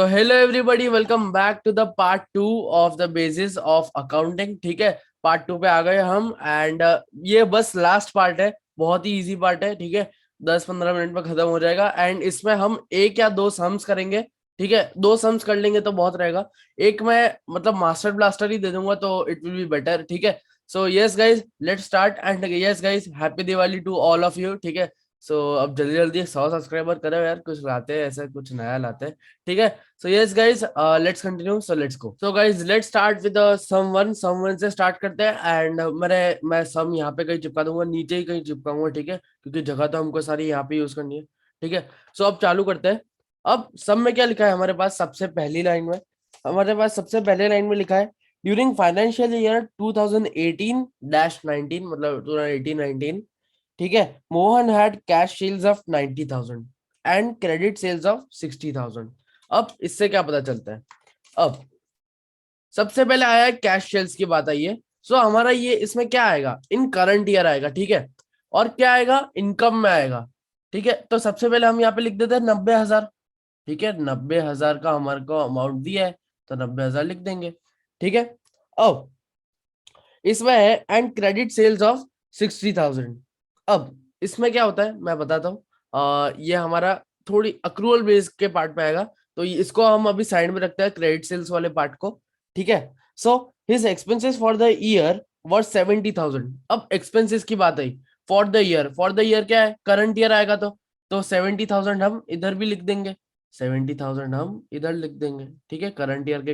So hello everybody, welcome back to the part 2 of the basis of accounting. ठीक है, part 2 पे आ गए हम एंड ये बस लास्ट पार्ट है। बहुत ही इजी पार्ट है। ठीक है, 10-15 मिनट में खत्म हो जाएगा एंड इसमें हम एक या दो सम्स करेंगे। ठीक है, दो सम्स कर लेंगे तो बहुत रहेगा। एक मैं मतलब मास्टर ब्लास्टर ही दे दूंगा तो इट विल बी बेटर। ठीक है, so yes guys, let's start and yes guys, happy Diwali to all of you. ठीक है, सो अब जल्दी जल्दी 100 सब्सक्राइबर करो यार, कुछ लाते हैं ऐसा, कुछ नया लाते हैं। ठीक है, so yes guys, let's continue, so let's go. So guys, let's start with the someone से start करते हैं एंड मैं सम यहाँ पे कहीं चिपका दूंगा, नीचे ही कहीं चिपकाऊंगा। ठीक है, क्योंकि जगह तो हमको सारी यहाँ पे यूज करनी है। ठीक है, सो अब चालू करते हैं। अब सम में क्या लिखा है हमारे पास? सबसे पहली लाइन में हमारे पास सबसे पहले लाइन में लिखा है ड्यूरिंग फाइनेंशियल ईयर 2018-19, मतलब 2018-19। ठीक है, Mohan had cash sales of 90,000 and credit sales of 60,000। अब इससे क्या पता चलता है? अब सबसे पहले आया है कैश सेल्स की बात आई है। सो हमारा ये इसमें क्या आएगा? इन करंट ईयर आएगा। ठीक है, और क्या आएगा? इनकम में आएगा। ठीक है, तो सबसे पहले हम यहाँ पे लिख देते हैं 90,000। ठीक है, 90,000 का हमारे को अमाउंट दिया है तो 90,000 लिख देंगे। ठीक है, अब इसमें है एंड क्रेडिट सेल्स ऑफ 60,000। अब इसमें क्या होता है मैं बताता हूँ। ये हमारा थोड़ी अक्रूवल बेस के पार्ट में आएगा, तो इसको हम अभी साइड में रखते हैं, क्रेडिट सेल्स वाले पार्ट को। ठीक है, so his expenses for the year were 70,000। अब एक्सपेंसेस की बात आई for the year, for the year क्या है? करंट ईयर आएगा तो 70,000 हम इधर भी लिख देंगे, 70,000 हम इधर लिख देंगे। ठीक है, करंट ईयर के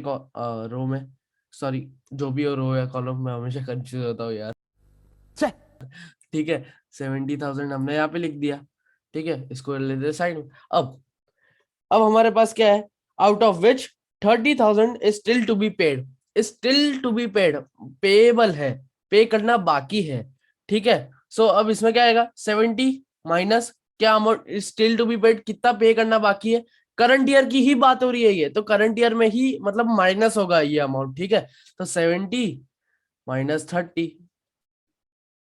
रो में, सॉरी जो भी हो रो या कॉलम में हमेशा कंफ्यूज होता हूँ यार। ठीक है, 70,000 हमने यहाँ पे लिख दिया। ठीक है, इसको ले दे साइड में। अब हमारे पास क्या है? Out of which 30,000 is still to be paid, still to be paid, payable है, पे करना बाकी है। ठीक है, सो अब इसमें क्या आएगा? 70 माइनस क्या amount still to be paid, कितना पे करना बाकी है? करंट ईयर की ही बात हो रही है ये, तो करंट ईयर में ही मतलब माइनस होगा ये अमाउंट। ठीक है, तो 70 - 30,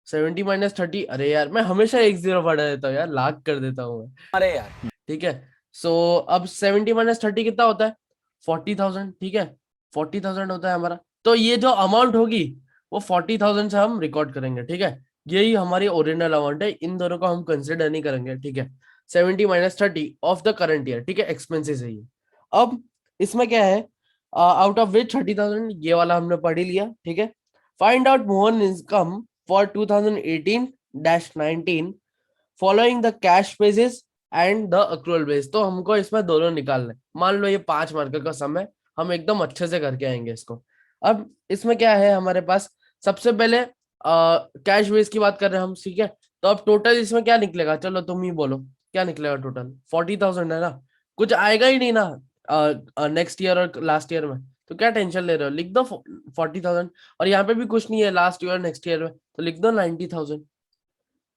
70 - 30, अरे यार मैं हमेशा एक जीरो बढ़ा देता हूँ यार, लाख कर देता हूँ मैं। अरे यार। ठीक है, सो अब 70 - 30 कितना होता है? 40,000। ठीक है, 40,000 होता है हमारा, तो ये जो अमाउंट होगी वो 40,000 से हम रिकॉर्ड करेंगे। ठीक है, यही हमारी ओरिजिनल अमाउंट है, इन दोनों को हम कंसिडर नहीं करेंगे। ठीक है, 70 - 30 ऑफ द करंट ईयर। ठीक है, एक्सपेंसेस है ये। अब इसमें क्या है? आउट ऑफ विच 30,000, ये वाला हमने पढ़ ही लिया। ठीक है, find out Mohan income for 2018-19 following the cash basis and the accrual base. तो हमको इसमें दोनों निकालना है। मान लो ये 5 मार्कर का सम है, हम एकदम अच्छे से करके आएंगे इसको। अब इसमें क्या है हमारे पास? सबसे पहले कैश बेस की बात कर रहे हैं हम। ठीक है, तो अब टोटल इसमें क्या निकलेगा? चलो तुम ही बोलो, क्या निकलेगा टोटल? 40,000 है ना, कुछ आएगा ही नहीं ना नेक्स्ट ईयर और लास्ट ईयर में, तो क्या टेंशन ले रहे हो? लिख दो 40,000। और यहाँ पे भी कुछ नहीं है लास्ट ईयर नेक्स्ट ईयर में, तो लिख दो 90,000।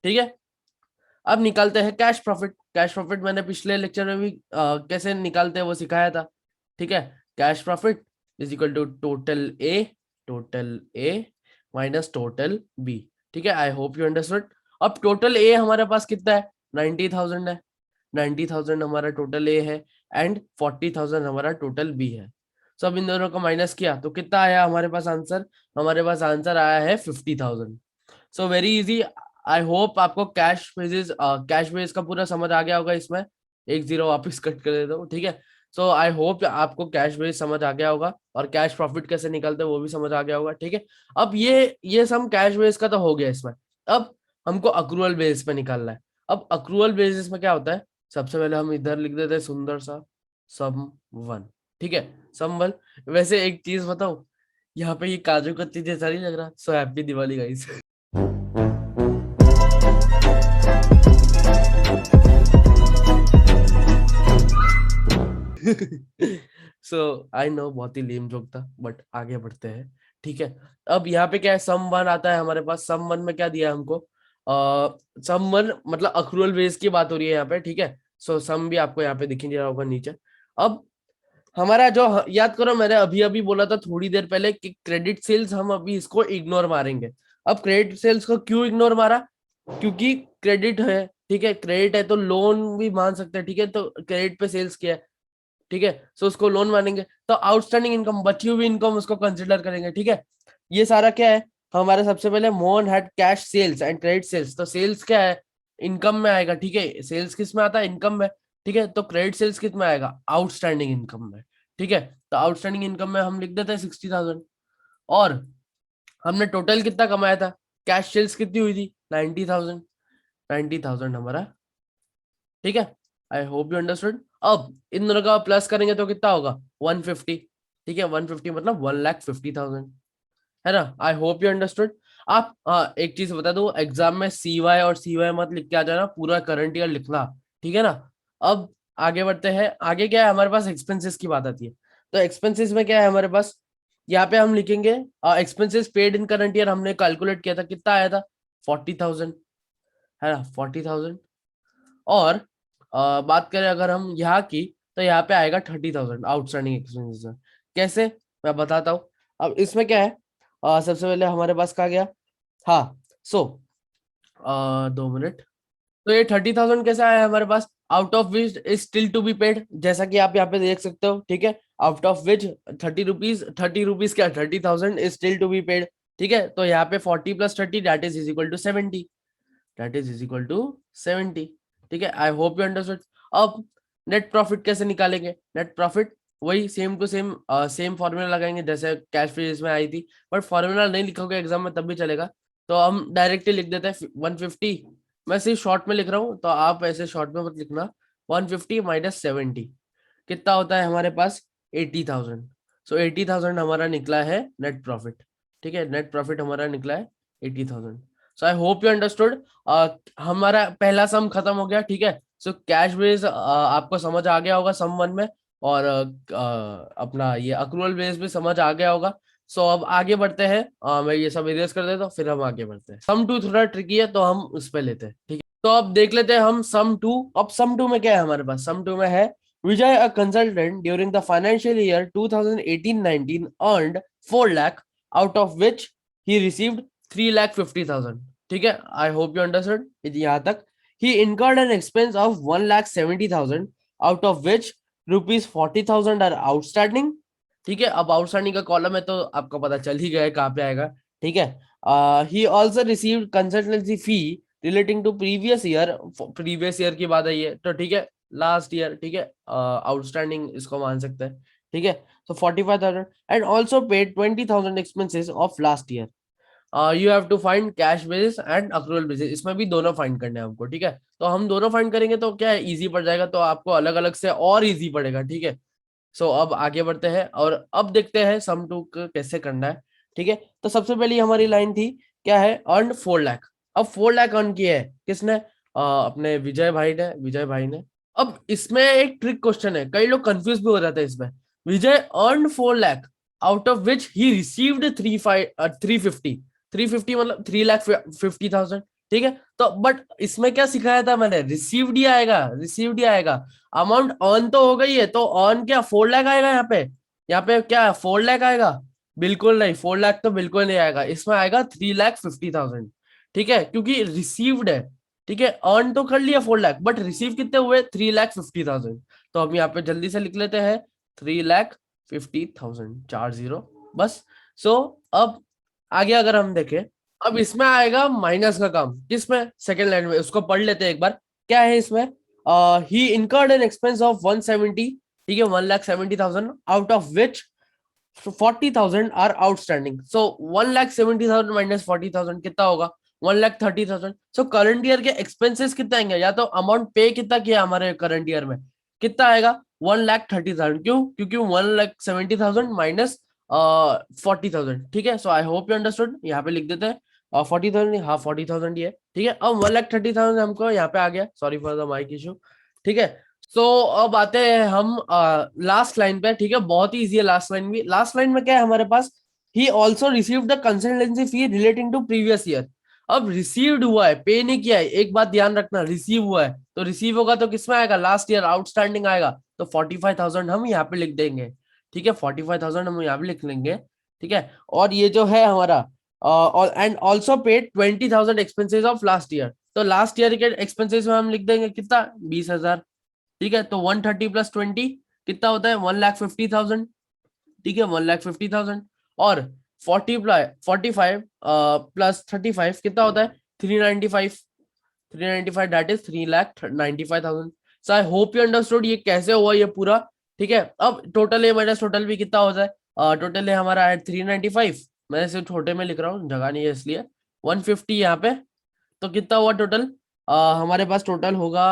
ठीक है, अब निकालते हैं कैश प्रॉफिट। कैश प्रॉफिट मैंने पिछले लेक्चर में भी कैसे निकालते हैं वो सिखाया था। ठीक है, cash profit is equal to total A minus total B. ठीक है, आई होप यू अंडरस्टूड। अब टोटल ए हमारे पास कितना है? 90,000 है, 90,000 हमारा टोटल ए है एंड 40,000 हमारा टोटल बी है। सो अब इन दोनों को माइनस किया तो कितना आया हमारे पास आंसर? हमारे पास आंसर आया है 50,000। So very easy. I hope आपको कैश बेस का पूरा समझ आ गया होगा इसमें। एक जीरो वापस कट कर देता हूँ। ठीक है, सो आई होप आपको कैश बेस समझ आ गया होगा और कैश प्रॉफिट कैसे निकलते हैं वो भी समझ आ गया होगा। ठीक है, अब ये सम कैश बेस का तो हो गया इसमें। अब हमको अक्रूवल बेस पे निकालना है। अब अक्रूवल बेसिस में क्या होता है? सबसे पहले हम इधर लिख देते हैं सुंदर सा सम वन। ठीक है, सम वन। वैसे एक चीज बताऊं, यहाँ पे ये काजू कतली जैसा नहीं लग रहा? So happy Diwali guys. So I know बहुत ही लेम जोक था, बट आगे बढ़ते हैं। ठीक है, अब यहाँ पे क्या है? सम वन आता है हमारे पास। सम वन में क्या दिया है हमको? सम वन मतलब अक्रूवल बेस की बात हो रही है यहाँ पे। ठीक है, सो सम भी आपको यहाँ पे दिख ही रहा होगा नीचे। अब हमारा जो याद करो, मैंने अभी अभी बोला था थोड़ी देर पहले कि क्रेडिट सेल्स हम अभी इसको इग्नोर मारेंगे। अब क्रेडिट सेल्स को क्यों इग्नोर मारा? क्योंकि क्रेडिट है। ठीक है, क्रेडिट है तो लोन भी मान सकते हैं। ठीक है, तो क्रेडिट पे सेल्स किया है। ठीक है, सो उसको लोन मानेंगे, तो आउटस्टैंडिंग इनकम, बची हुई इनकम उसको कंसिडर करेंगे। ठीक है, ये सारा क्या है हमारे, सबसे पहले Mohan had cash sales and credit sales, तो सेल्स क्या है, इनकम में आएगा। ठीक है, सेल्स किस में आता है, इनकम में। ठीक है, तो क्रेडिट सेल्स किस में आएगा, आउटस्टैंडिंग इनकम में। ठीक है, तो आउटस्टैंडिंग इनकम में हम लिख देते हैं 60,000। और हमने टोटल कितना कमाया था, कैश सेल्स कितनी हुई थी, 90,000, 90,000 हमारा। ठीक है, आई होप यू अंडरस्टूड। अब इन दोनों का प्लस करेंगे तो कितना होगा, 150। ठीक है, 150 मतलब 1,50,000, है ना। आई होप यू अंडरस्टूड। आप एक चीज बता दो, एग्जाम में सी वाई और सी वाई मत लिख के आ जाना, पूरा करंट ईयर लिखना। ठीक है ना। अब आगे बढ़ते हैं, आगे क्या है हमारे पास, एक्सपेंसेस की बात आती है। तो एक्सपेंसेस में क्या है हमारे पास, यहाँ पे हम लिखेंगे expenses paid in current year, हमने कैलकुलेट किया था, कितना आया था, 40,000, है ना, 40,000। और बात करें अगर हम यहाँ की, तो यहाँ पे आएगा 30,000 आउटस्टैंडिंग एक्सपेंसेस में। कैसे, मैं बताता हूँ। अब इसमें क्या है, सबसे पहले हमारे पास कहा गया, हाँ, सो 2 मिनट। तो ये 30,000 कैसे आया हमारे पास, out of which is still to be paid, जैसा कि आप यहाँ पे देख सकते हो। ठीक है, out of which 30 rupees, 30 rupees क्या, 30,000 is still to be paid. ठीक है, तो यहाँ पे 40 + 30 that is equal to 70, that is equal to 70। ठीक है, आई होप यू अंडरस्टूड। अब नेट प्रॉफिट कैसे निकालेंगे, नेट प्रॉफिट वही same to same, same formula लगाएंगे जैसे कैश फ्रीज में आई थी, बट फॉर्मूला नहीं लिखोगे एग्जाम में तब भी चलेगा। तो हम डायरेक्टली लिख देते हैं 150, मैं सिर्फ शॉर्ट में लिख रहा हूँ तो आप ऐसे शॉर्ट में मत लिखना। 150 - 70 कितना होता है हमारे पास, 80,000। सो 80,000 हमारा निकला है नेट प्रॉफिट। ठीक है, नेट प्रॉफिट हमारा निकला है 80,000। सो आई होप यू अंडरस्टूड। हमारा पहला सम खत्म हो गया। ठीक है, सो कैश बेस आपको समझ आ गया होगा सम 1 में, और अपना ये अक्रूवल बेस भी समझ आ गया होगा। सो अब आगे बढ़ते हैं, मैं ये सब इरेज कर देता हूँ, फिर हम आगे बढ़ते हैं। सम 2 थोड़ा ट्रिकी है तो हम उस पे लेते हैं। ठीक है, तो अब देख लेते हैं हम सम 2। अब सम 2 में क्या है हमारे पास, सम 2 में है, Vijay, a consultant during the financial year 2018-19 earned 4 lakh, out of which he received 3,50,000. ठीक है, I hope you understood यहाँ तक। He incurred an expense of 1,70,000, out of which rupees 40,000 are outstanding. ठीक है, अब आउटस्टैंडिंग का कॉलम है तो आपको पता चल ही गया है कहाँ पे आएगा। ठीक है, he also received consultancy fee relating to previous year की बात है ये तो। ठीक है, लास्ट ईयर। ठीक है, आउटस्टैंडिंग इसको मान सकते हैं। ठीक है, so 45,000 and also paid 20,000 expenses of last year. You have to find cash basis and accrual basis, इसमें भी दोनों फाइंड करने हैं हमको। ठीक है, तो हम दोनों फाइंड करेंगे तो क्या है, इजी पड़ जाएगा, तो आपको अलग अलग से और इजी पड़ेगा। ठीक है, सो अब आगे बढ़ते हैं और अब देखते हैं सम 2 कैसे करना है। ठीक है, तो सबसे पहली हमारी लाइन थी, क्या है, अर्न 4 लाख। अब 4 लाख अर्न किए है किसने, अपने विजय भाई ने। अब इसमें एक ट्रिक क्वेश्चन है, कई लोग कंफ्यूज भी हो जाते हैं इसमें। Vijay earn 4 lakh, out of which he received 350 मतलब 3,50,000। ठीक है, तो बट इसमें क्या सिखाया था मैंने, रिसीव्ड ही आएगा, रिसीव्ड ही आएगा। अमाउंट अर्न तो हो गई है, तो अर्न क्या 4 लाख आएगा यहाँ पे, यहाँ पे क्या 4 लाख आएगा, बिल्कुल नहीं, 4 लाख तो बिल्कुल नहीं आएगा, इसमें आएगा 3,50,000। ठीक है, क्योंकि रिसीव्ड है। ठीक है, अर्न तो कर लिया 4 लाख, बट रिसीव कितने हुए, 3,50,000। तो हम यहाँ पे जल्दी से लिख लेते हैं 3,50,000, 4 0 बस। सो अब आगे अगर हम देखें, अब इसमें आएगा माइनस का काम, किसमें, सेकेंड लाइन में, उसको पढ़ लेते हैं एक बार। क्या है इसमें, he incurred an expense of 170, ठीक है, 1,70,000, out of which 40,000 are outstanding. So 1,70,000 minus 40,000 कितना होगा, 1,30,000। सो करंट ईयर के एक्सपेंसेस कितना आएंगे, या तो अमाउंट पे कितना किया हमारे करंट ईयर में, कितना आएगा 1,30,000। क्यों, क्योंकि 1,70,000 माइनस 40,000। ठीक है, so I hope you understood, यहाँ पे लिख देते हैं 40,000, हाँ 40,000 ही है। ठीक है, अब 1,30,000 हमको यहाँ पे आ गया, sorry for the mic issue. ठीक है, सो अब आते हैं हम लास्ट लाइन पे। ठीक है, बहुत ही इजी है लास्ट लाइन भी। लास्ट लाइन में क्या है हमारे पास, he also received the consultancy fee relating to previous year. अब रिसीव्ड हुआ है, पे नहीं किया है, एक बात ध्यान रखना, रिसीव हुआ है तो रिसीव होगा तो किसमें आएगा, लास्ट ईयर आउटस्टैंडिंग आएगा, तो 45,000 हम यहाँ पे लिख देंगे। ठीक है, 45,000 हम यहाँ पे लिख लेंगे। ठीक है, और ये जो है हमारा and also paid 20,000 expenses of last year, तो लास्ट ईयर के एक्सपेंसेस में हम लिख देंगे कितना, 20,000। ठीक है, तो 130 + 20 कितना होता है 1,50,000, ठीक है 1,50,000, और 45 प्लस 35 कितना होता है 395, 395 that is 3,95,000। So I hope you understood ये कैसे हुआ ये पूरा, ठीक है। अब टोटल ए माइनस टोटल भी कितना होता है, टोटल है हमारा है 395, मैं सिर्फ छोटे में लिख रहा हूँ, जगह नहीं है इसलिए, 150 यहाँ पे, तो कितना हुआ टोटल, हमारे पास टोटल होगा,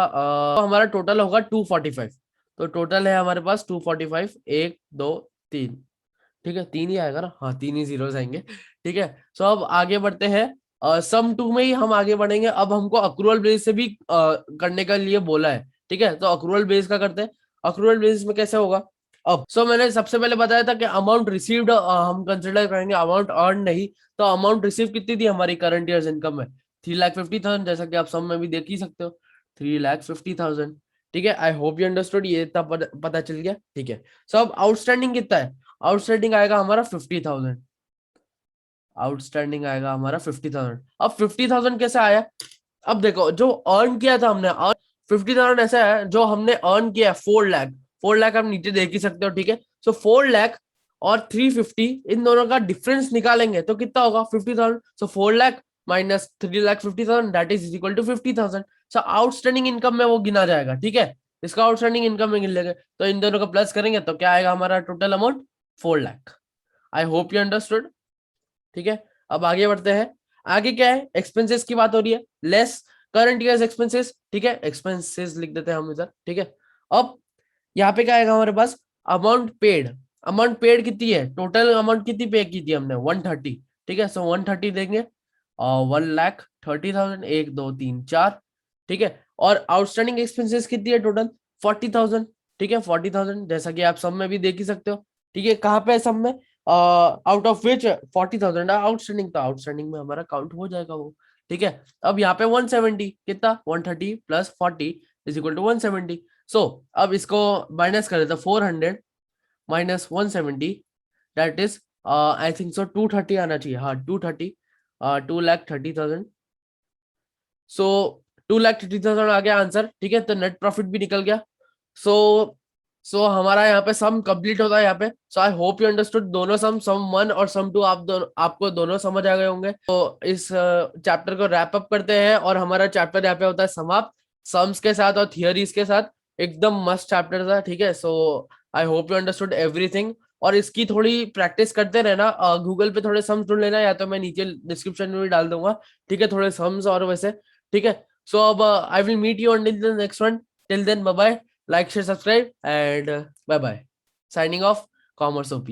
हमारा टोटल होगा 245, तो टोटल है हमारे पास 245, 1 2 3, ठीक है 3 ही आएगा ना, हाँ 3 ही जीरोस आएंगे, ठीक है। सो अब आगे बढ़ते हैं, सम टू में ही हम आगे बढ़ेंगे। अब हमको अक्रूवल बेस से भी करने के लिए बोला है, ठीक है, तो अक्रूवल बेस का करते हैं। अक्रूवल बेस में कैसे होगा, अब मैंने सबसे पहले बताया था कि अमाउंट रिसीव्ड हम कंसिडर करेंगे, अमाउंट अर्न नहीं। तो अमाउंट रिसीव कितनी थी हमारी करंट ईयर्स इनकम में, 3,50,000, जैसा कि आप सम में भी देख ही सकते हो, 3,50,000, ठीक है। आई होप यू अंडरस्टूड, ये इतना पता चल गया, ठीक है। सो अब आउटस्टैंडिंग कितना है, आउटस्टैंडिंग आएगा हमारा 50,000, आउटस्टैंडिंग आएगा हमारा 50,000। अब 50,000 कैसे आया, अब देखो जो अर्न किया था हमने, 50,000 ऐसा है जो हमने अर्न किया 4 लाख, 4 लाख आप नीचे देख ही सकते हो, ठीक है। सो 4 लाख और 350 इन दोनों का डिफरेंस निकालेंगे तो कितना होगा 50,000। So 4 lakh minus 3,50,000 that is equal to 50,000। So outstanding income में वो गिना जाएगा, ठीक है, इसका आउटस्टैंडिंग इनकम में गिन लेंगे, तो इन दोनों का प्लस करेंगे तो क्या आएगा हमारा total amount 4 lakh. I hope you understood, ठीक है। अब आगे बढ़ते हैं, आगे क्या है, एक्सपेंसेस की बात हो रही है, लेस करंट ईयर्स एक्सपेंसेस, ठीक है, एक्सपेंसेस लिख देते हैं हम इधर, ठीक है। अब यहाँ पे क्या आएगा हमारे पास, अमाउंट पेड, अमाउंट पेड कितनी है, टोटल अमाउंट कितनी पे की थी हमने 130, ठीक है। सो 130 देंगे और 1,30,000, 1 2 3 4, ठीक है। और आउटस्टैंडिंग एक्सपेंसेस कितनी है टोटल 40,000, ठीक है 40,000, जैसा कि आप सब में भी देख ही सकते हो, ठीक है। कहाँ पे है सब में, आउट ऑफ विच 40,000 आउटस्टैंडिंग, तो आउटस्टैंडिंग में हमारा काउंट हो जाएगा वो, ठीक है। अब यहाँ पे 170 कितना 130 प्लस 40 इज इक्वल टू 170। सो अब इसको माइनस कर देते 400 minus 170 that is I think so 230 आना चाहिए, हाँ 230, 2,30,000। सो 2,30,000 आ गया आंसर, ठीक है, तो नेट प्रॉफिट भी निकल गया। सो हमारा यहाँ पे सम कंप्लीट होता है यहाँ पे। सो आई होप यू अंडरस्टूड दोनों सम 1 और सम 2 आप दोनों आपको दोनों समझ आ गए होंगे। तो इस चैप्टर को रैप अप करते हैं और हमारा चैप्टर यहाँ पे होता है समाप्त, सम्स के साथ और थियरीज के साथ, एकदम मस्त चैप्टर था, ठीक है। So I hope you understood everything, और इसकी थोड़ी प्रैक्टिस करते रहना, गूगल पे थोड़े सम्स ढूंढ लेना, या तो मैं नीचे डिस्क्रिप्शन में भी डाल दूंगा, ठीक है, थोड़े सम्स और वैसे, ठीक है। सो अब I will meet you on the next one, till then bye bye, like, share, subscribe, and bye bye. Signing off, Commerce OP.